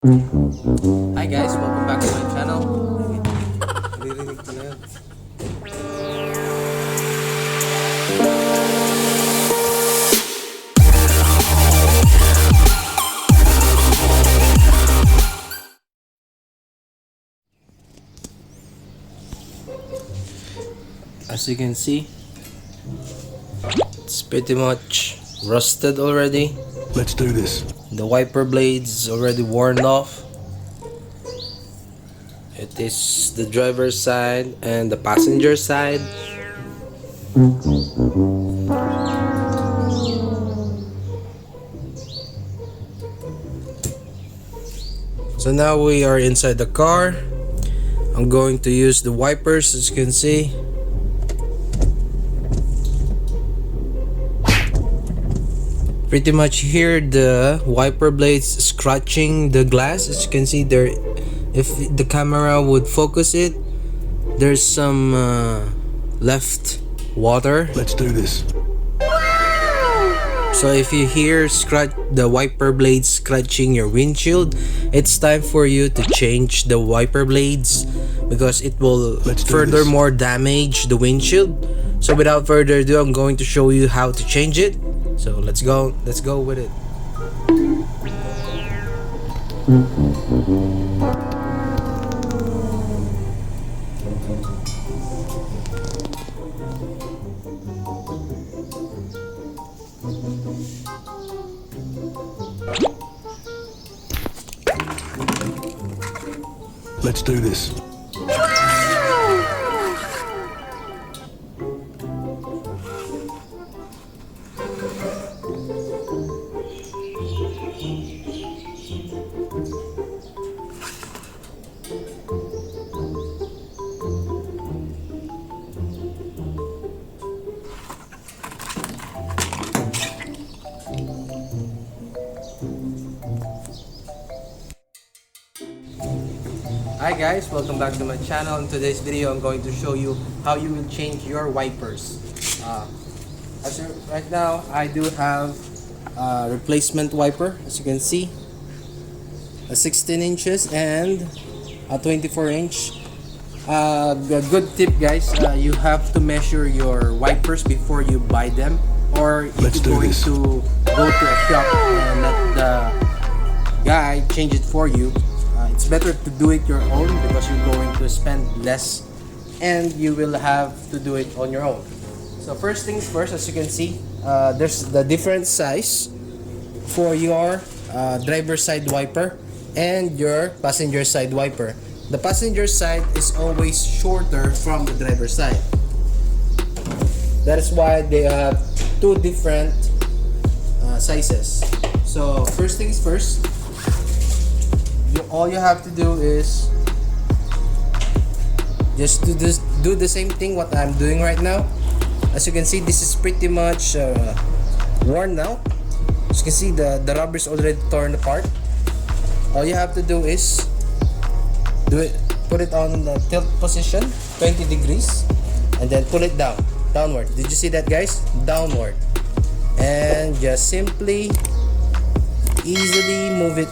Hi guys, welcome back to my channel. Naririnig ko na yun. As you can see, it's pretty much rusted already. Let's do this. The wiper blades is already worn off. It is the driver's side and the passenger side. So now we are inside the car. I'm going to use the wipers, as you can see. Pretty much here the wiper blades scratching the glass. As you can see there, if the camera would focus it, there's some left water. Let's do this. So if you hear the wiper blades scratching your windshield, it's time for you to change the wiper blades because it will furthermore damage the windshield. So without further ado, I'm going to show you how to change it. So let's go with it. Let's do this. Hi guys, welcome back to my channel. In today's video, I'm going to show you how you will change your wipers. Right now, I do have a replacement wiper, as you can see, a 16 inches and a 24 inch. A good tip, guys, you have to measure your wipers before you buy them, or if you're going to go to a shop and let the guy change it for you. It's better to do it your own because you're going to spend less and you will have to do it on your own. So first things first, as you can see, there's the different size for your driver side wiper and your passenger side wiper. The passenger side is always shorter from the driver side. That is why they have two different sizes. So first things first, all you have to do is just do the same thing what I'm doing right now. As you can see, this is pretty much worn now. As you can see, the rubber is already torn apart. All you have to do is put it on the tilt position 20 degrees and then pull it downward. Did you see that, guys? Downward. And just simply easily move it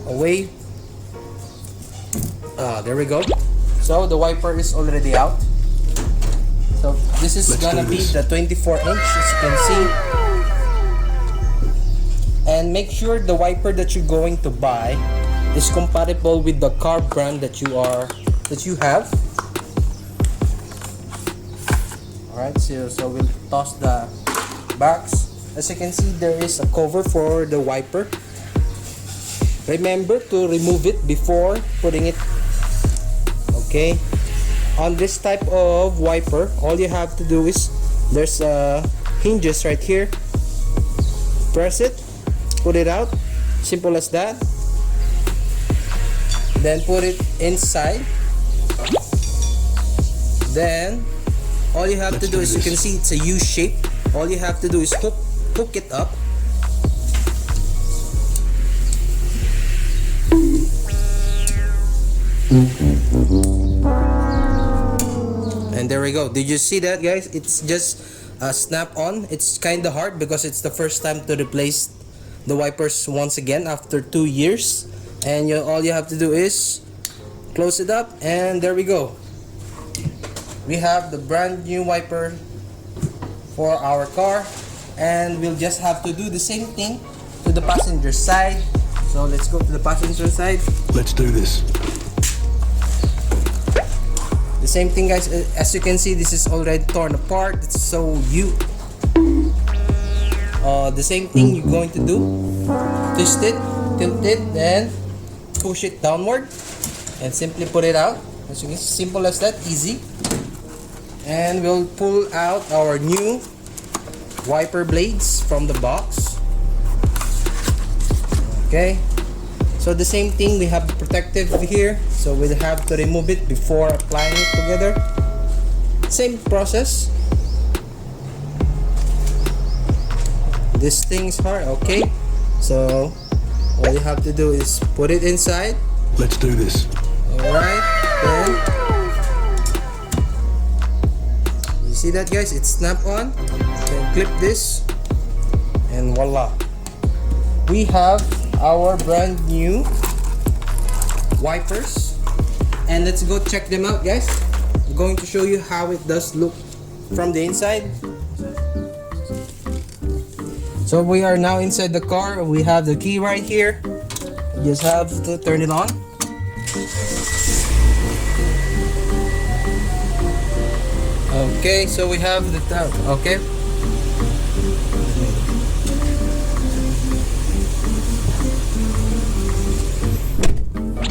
away. There we go. So the wiper is already out. So this is gonna be the 24 inch, as you can see. And make sure the wiper that you're going to buy is compatible with the car brand that you have. Alright, so we'll toss the box. As you can see, there is a cover for the wiper. Remember to remove it before putting it. Okay, on this type of wiper, all you have to do is there's hinges right here. Press it, put it out, simple as that. Then put it inside. Then all you have to do is, you can see it's a U shape. All you have to do is hook it up. And there we go. Did you see that, guys? It's just snap on. It's kind of hard because it's the first time to replace the wipers once again after 2 years, and all you have to do is close it up, and there we go. We have the brand new wiper for our car, and we'll just have to do the same thing to the passenger side. So let's go to the passenger side. Let's do this. The same thing, guys. As you can see, this is already torn apart. It's so the same thing you're going to do: twist it, tilt it, and push it downward, and simply put it out. As you can see, simple as that, easy. And we'll pull out our new wiper blades from the box. Okay, so the same thing, we have the protective here, so we'll have to remove it before applying it together. Same process. This thing is hard. Okay, so all you have to do is put it inside. Let's do this. Alright, then you see that, guys? It's snap on. Then clip this, and voila, we have our brand new wipers. And let's go check them out, guys. I'm going to show you how it does look from the inside. So we are now inside the car. We have the key right here. You just have to turn it on. Okay, so we have the tab. Okay.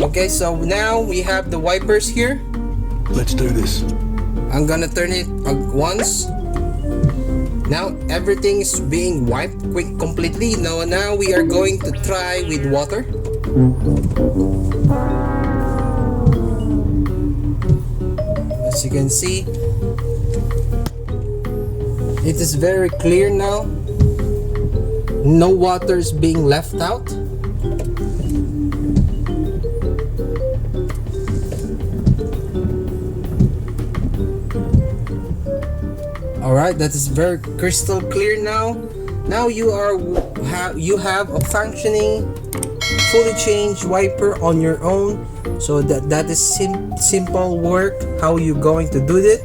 Okay, so now we have the wipers here. Let's do this. I'm gonna turn it once. Now everything is being wiped completely. Now we are going to try with water. As you can see, it is very clear now. No water is being left out. Alright, that is very crystal clear now. Now you have a functioning, fully changed wiper on your own. So that is simple work. How you going to do it?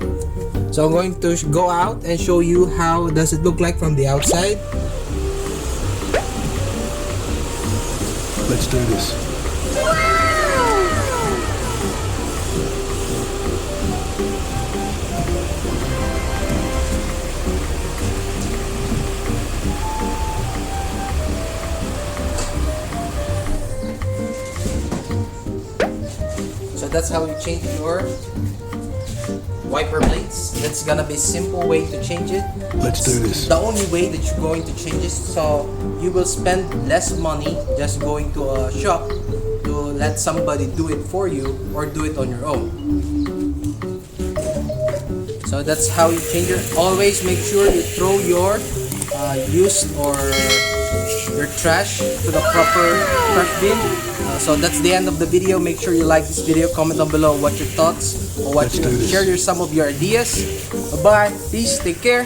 So I'm going to go out and show you how does it look like from the outside. Let's do this. So that's how you change your wiper blades. That's gonna be a simple way to change it. Let's do this. The only way that you're going to change it, so you will spend less money just going to a shop to let somebody do it for you or do it on your own. So that's how you change it. Always make sure you throw your used or your trash to the proper trash bin. So that's the end of the video. Make sure you like this video, comment down below what your thoughts or what you share some of your ideas. Bye bye, peace, take care.